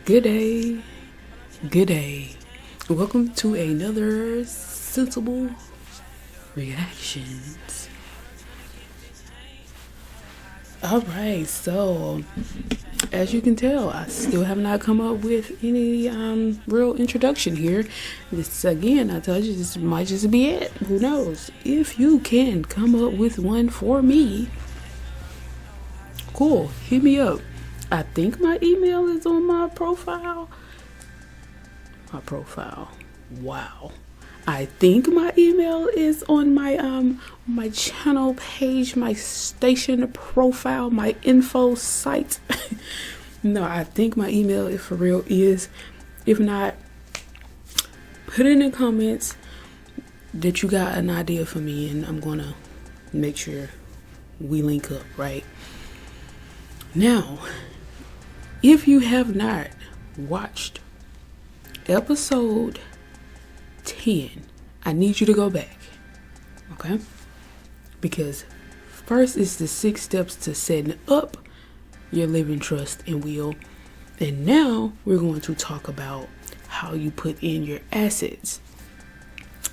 Good day, good day. Welcome to another sensible reactions. All right, so as you can tell, I still have not come up with any real introduction here. This again, I told you this might just be it. Who knows? If you can come up with one for me, cool. Hit me up. I think my email is on my profile. Wow. I think my email is on my channel page, my station profile, my info site. No, I think my email, if for real, is. If not, put it in the comments that you got an idea for me, and I'm gonna make sure we link up, right? Now, if you have not watched episode 10, I need you to go back, okay? Because first is the 6 steps to setting up your living trust and will. And now we're going to talk about how you put in your assets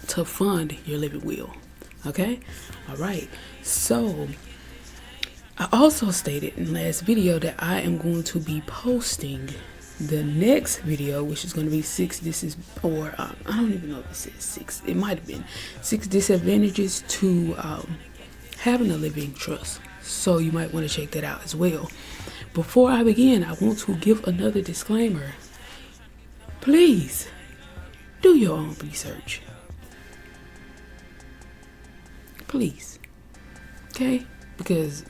to fund your living will, okay? All right, so I also stated in the last video that I am going to be posting the next video, which is going to be 6 I don't even know if it says 6. It might have been 6 disadvantages to having a living trust. So you might want to check that out as well. Before I begin, I want to give another disclaimer. Please do your own research. Please. Okay? Because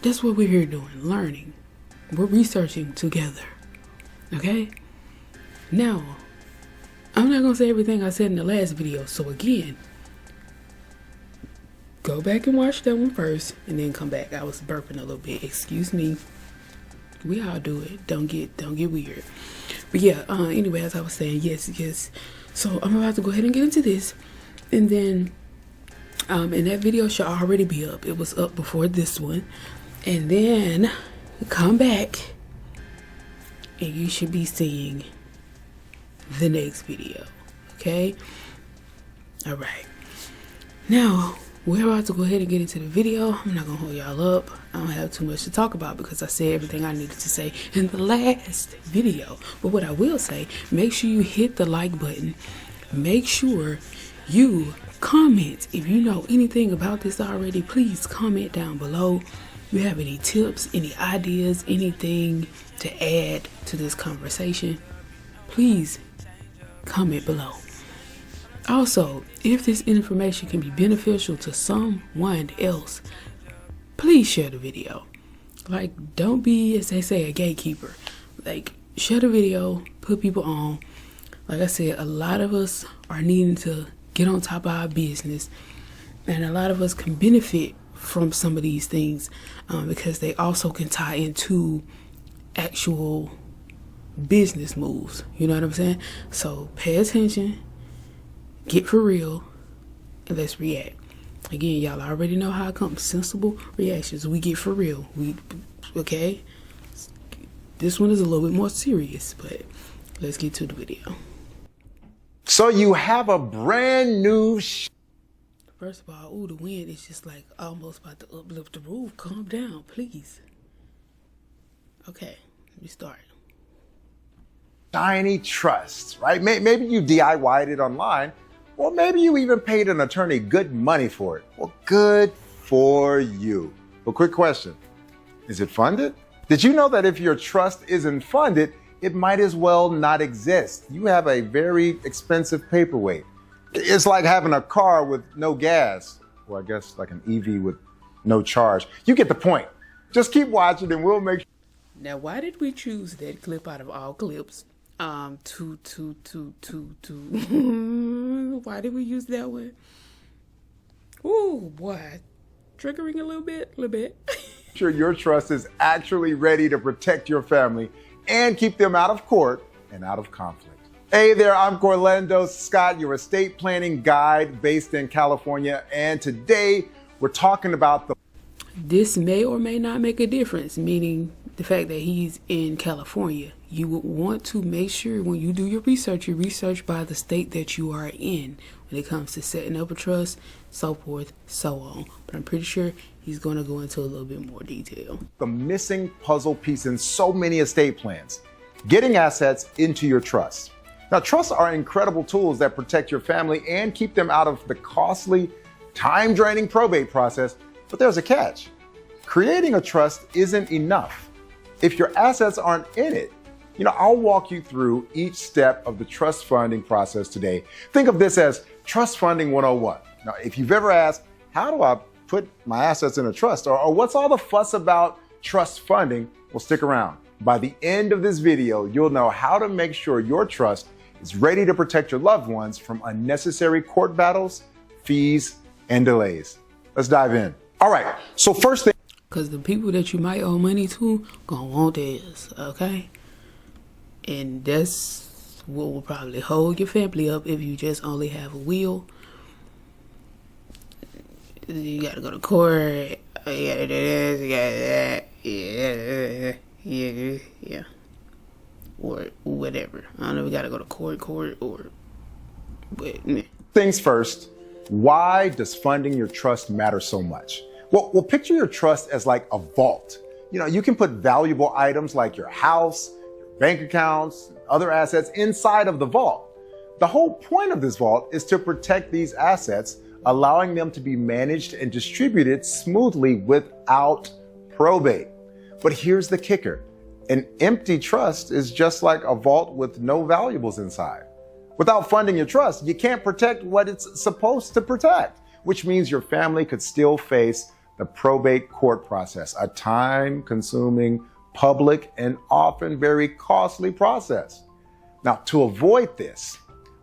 that's what we're here doing, learning. We're researching together, okay? Now, I'm not gonna say everything I said in the last video, so again, go back and watch that one first, and then come back. I was burping a little bit, excuse me. We all do it, don't get weird. But yeah, anyway, as I was saying, yes. So I'm about to go ahead and get into this, and then, and that video should already be up. It was up before this one. And then come back and you should be seeing the next video, okay? All right, now we're about to go ahead and get into the video. I'm not gonna hold y'all up. I don't have too much to talk about because I said everything I needed to say in the last video. But what I will say, make sure you hit the like button. Make sure you comment. If you know anything about this already, please comment down below. If you have any tips, any ideas, anything to add to this conversation, please comment below. Also, if this information can be beneficial to someone else, please share the video. Like, don't be, as they say, a gatekeeper. Like, share the video, put people on. Like I said, a lot of us are needing to get on top of our business, and a lot of us can benefit from some of these things because they also can tie into actual business moves. You know what I'm saying? So pay attention, get for real, and let's react. Again, y'all already know how it comes. Sensible reactions. We get for real. Okay? This one is a little bit more serious, but let's get to the video. So you have a brand new First of all, ooh, the wind is just like almost about to uplift the roof. Calm down, please. Okay, let me start. shiny trust, right? Maybe you DIY'd it online, or maybe you even paid an attorney good money for it. Well, good for you. But quick question, is it funded? Did you know that if your trust isn't funded, it might as well not exist? You have a very expensive paperweight. It's like having a car with no gas, or I guess like an EV with no charge. You get the point. Just keep watching and we'll make sure. Now, why did we choose that clip out of all clips? Why did we use that one? Ooh, boy, triggering a little bit. Sure your trust is actually ready to protect your family and keep them out of court and out of conflict. Hey there, I'm Orlando Scott, your estate planning guide based in California, and today we're talking about This may or may not make a difference, meaning the fact that he's in California, you would want to make sure when you do your research, you research by the state that you are in when it comes to setting up a trust, so forth, so on. But I'm pretty sure he's going to go into a little bit more detail. The missing puzzle piece in so many estate plans: getting assets into your trust. Now, trusts are incredible tools that protect your family and keep them out of the costly, time-draining probate process, but there's a catch. Creating a trust isn't enough if your assets aren't in it. I'll walk you through each step of the trust funding process today. Think of this as Trust Funding 101. Now, if you've ever asked, how do I put my assets in a trust? Or what's all the fuss about trust funding? Well, stick around. By the end of this video, you'll know how to make sure your trust is ready to protect your loved ones from unnecessary court battles, fees, and delays. Let's dive in. All right, so first thing. Because the people that you might owe money to gonna want this, okay? And that's what will probably hold your family up if you just only have a will. You gotta go to court. You gotta do this, you gotta do that. Yeah. Or whatever. I don't know, we gotta go to court, or... But, meh. Things first, why does funding your trust matter so much? Well, picture your trust as like a vault. You can put valuable items like your house, your bank accounts, other assets inside of the vault. The whole point of this vault is to protect these assets, allowing them to be managed and distributed smoothly without probate. But here's the kicker. An empty trust is just like a vault with no valuables inside. Without funding your trust, you can't protect what it's supposed to protect, which means your family could still face the probate court process, a time-consuming, public, and often very costly process. Now, to avoid this,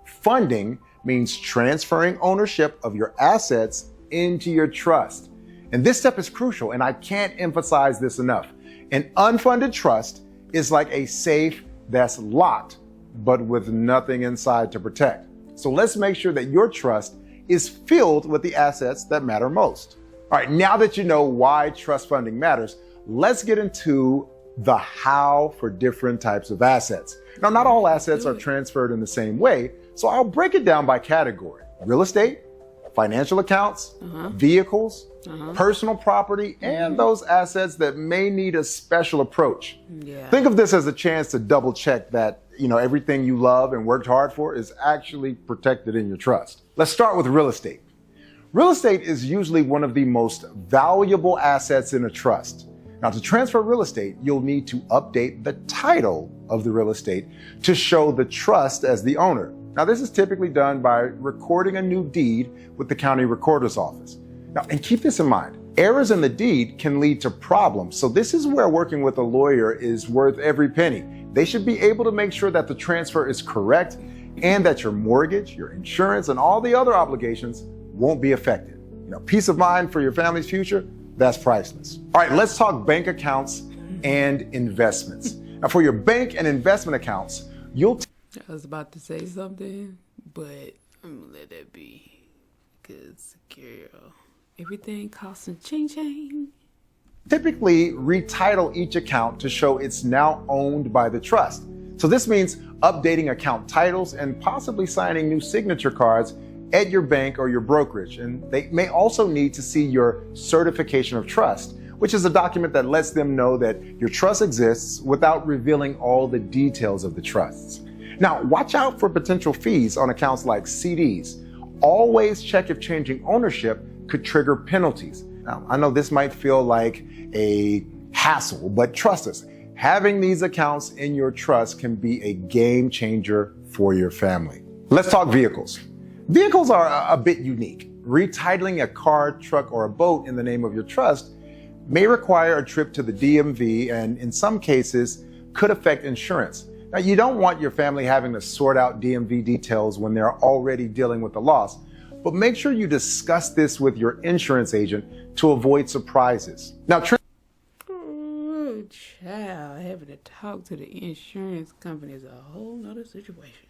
funding means transferring ownership of your assets into your trust. And this step is crucial, and I can't emphasize this enough. An unfunded trust is like a safe that's locked, but with nothing inside to protect. So let's make sure that your trust is filled with the assets that matter most. All right, now that you know why trust funding matters, let's get into the how for different types of assets. Now, not all assets are transferred in the same way, so I'll break it down by category: real estate, financial accounts, vehicles, personal property, and those assets that may need a special approach. Think of this as a chance to double check that everything you love and worked hard for is actually protected in your trust. Let's start with real estate. Real estate is usually one of the most valuable assets in a trust. Now, to transfer real estate, you'll need to update the title of the real estate to show the trust as the owner. Now, this is typically done by recording a new deed with the county recorder's office. Now, and keep this in mind, errors in the deed can lead to problems. So this is where working with a lawyer is worth every penny. They should be able to make sure that the transfer is correct and that your mortgage, your insurance, and all the other obligations won't be affected. Peace of mind for your family's future, that's priceless. All right, let's talk bank accounts and investments. Now, for your bank and investment accounts, I was about to say something, but I'm gonna let that be, because, girl, everything costs a ching-ching. typically retitle each account to show it's now owned by the trust. So this means updating account titles and possibly signing new signature cards at your bank or your brokerage. And they may also need to see your certification of trust, which is a document that lets them know that your trust exists without revealing all the details of the trusts. Now, watch out for potential fees on accounts like CDs. Always check if changing ownership could trigger penalties. Now, I know this might feel like a hassle, but trust us, having these accounts in your trust can be a game changer for your family. Let's talk vehicles. Vehicles are a bit unique. Retitling a car, truck, or a boat in the name of your trust may require a trip to the DMV and in some cases could affect insurance. Now, you don't want your family having to sort out DMV details when they're already dealing with the loss, but make sure you discuss this with your insurance agent to avoid surprises. Now, oh, child, having to talk to the insurance company is a whole nother situation.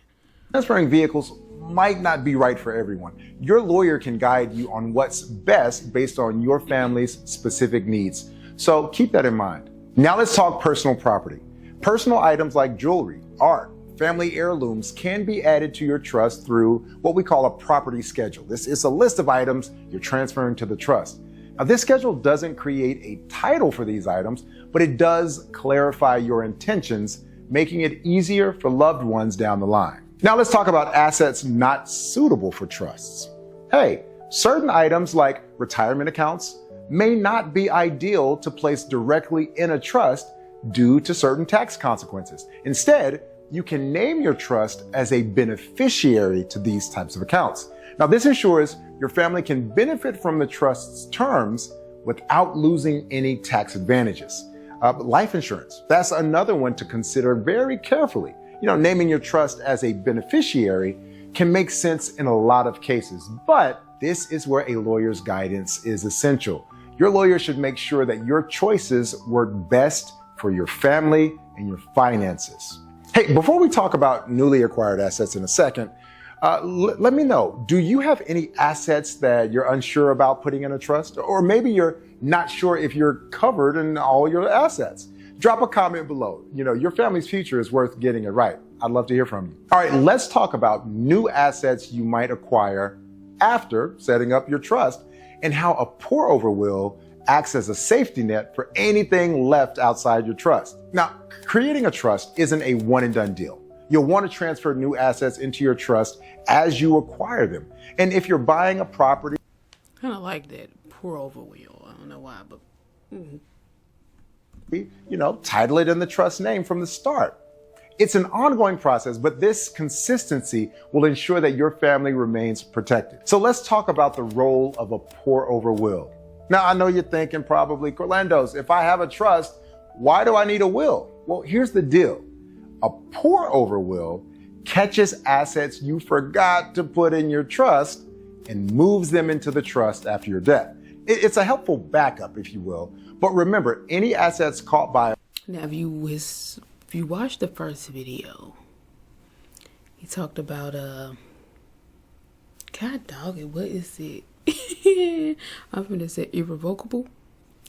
Transferring vehicles might not be right for everyone. Your lawyer can guide you on what's best based on your family's specific needs. So keep that in mind. Now let's talk personal property. Personal items like jewelry, art, family heirlooms can be added to your trust through what we call a property schedule. This is a list of items you're transferring to the trust. Now, this schedule doesn't create a title for these items, but it does clarify your intentions, making it easier for loved ones down the line. Now let's talk about assets not suitable for trusts. Hey, certain items like retirement accounts may not be ideal to place directly in a trust due to certain tax consequences. Instead, you can name your trust as a beneficiary to these types of accounts. Now, this ensures your family can benefit from the trust's terms without losing any tax advantages. Life insurance, that's another one to consider very carefully. Naming your trust as a beneficiary can make sense in a lot of cases, but this is where a lawyer's guidance is essential. Your lawyer should make sure that your choices work best for your family and your finances. Hey, before we talk about newly acquired assets in a second, let me know, do you have any assets that you're unsure about putting in a trust? Or maybe you're not sure if you're covered in all your assets? Drop a comment below. Your family's future is worth getting it right. I'd love to hear from you. All right, let's talk about new assets you might acquire after setting up your trust and how a pour-over will acts as a safety net for anything left outside your trust. Now, creating a trust isn't a one-and-done deal. You'll want to transfer new assets into your trust as you acquire them. And if you're buying a property, kind of like that pour-over will. I don't know why, but title it in the trust name from the start. It's an ongoing process, but this consistency will ensure that your family remains protected. So let's talk about the role of a pour-over will. Now, I know you're thinking probably, Corlandos, if I have a trust, why do I need a will? Well, here's the deal. A pour-over will catches assets you forgot to put in your trust and moves them into the trust after your death. It's a helpful backup, if you will. But remember, any assets caught by... Now, if you watched the first video, he talked about, God dog it, what is it? I'm going to say irrevocable.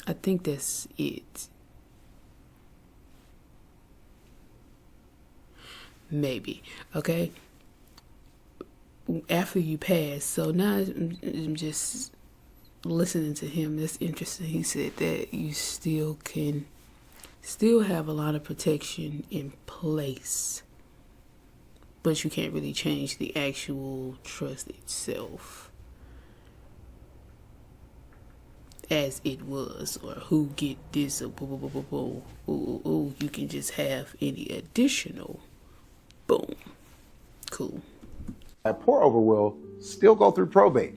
I think that's it. Maybe. Okay. After you pass. So now I'm just listening to him. That's interesting. He said that you still have a lot of protection in place, but you can't really change the actual trust itself as it was, or who get this, or you can just have any additional. Boom. Cool. A pour-over will still go through probate.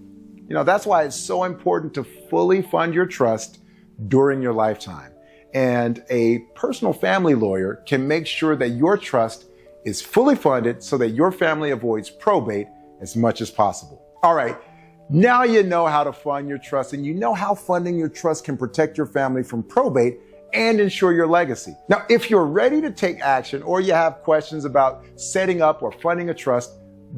That's why it's so important to fully fund your trust during your lifetime. And a personal family lawyer can make sure that your trust is fully funded so that your family avoids probate as much as possible. All right, now you know how to fund your trust, and you know how funding your trust can protect your family from probate and ensure your legacy. Now, if you're ready to take action or you have questions about setting up or funding a trust,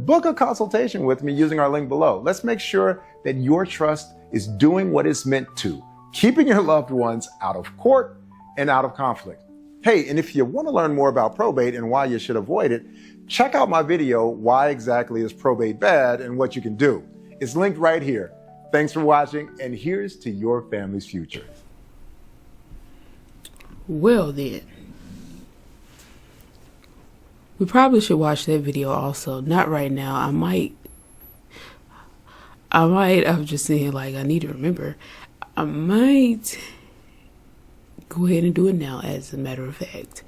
book a consultation with me using our link below. Let's make sure that your trust is doing what it's meant to, keeping your loved ones out of court and out of conflict. Hey, and if you want to learn more about probate and why you should avoid it, check out my video, Why Exactly is Probate Bad, and what you can do. It's linked right here. Thanks for watching, and here's to your family's future. Well then, we probably should watch that video also. Not right now. I might, I'm just saying, like, I need to remember. I might go ahead and do it now, as a matter of fact,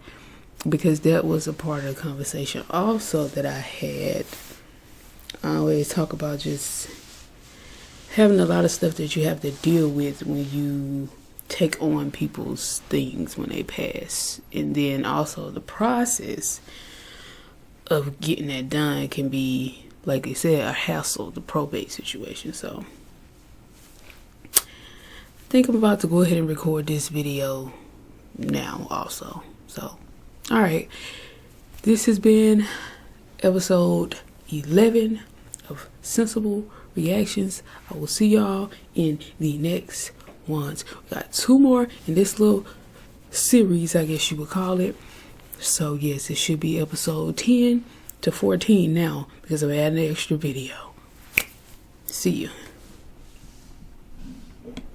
because that was a part of the conversation also that I had. I always talk about just having a lot of stuff that you have to deal with when you take on people's things when they pass, and then also the process of getting that done can be, like they said, a hassle, the probate situation. So I think I'm about to go ahead and record this video now also. So all right, this has been episode 11 of Sensible Reactions. I will see y'all in the next ones. We got 2 more in this little series, I guess you would call it. So yes, it should be episode 10 to 14 now because I'm adding an extra video. See you.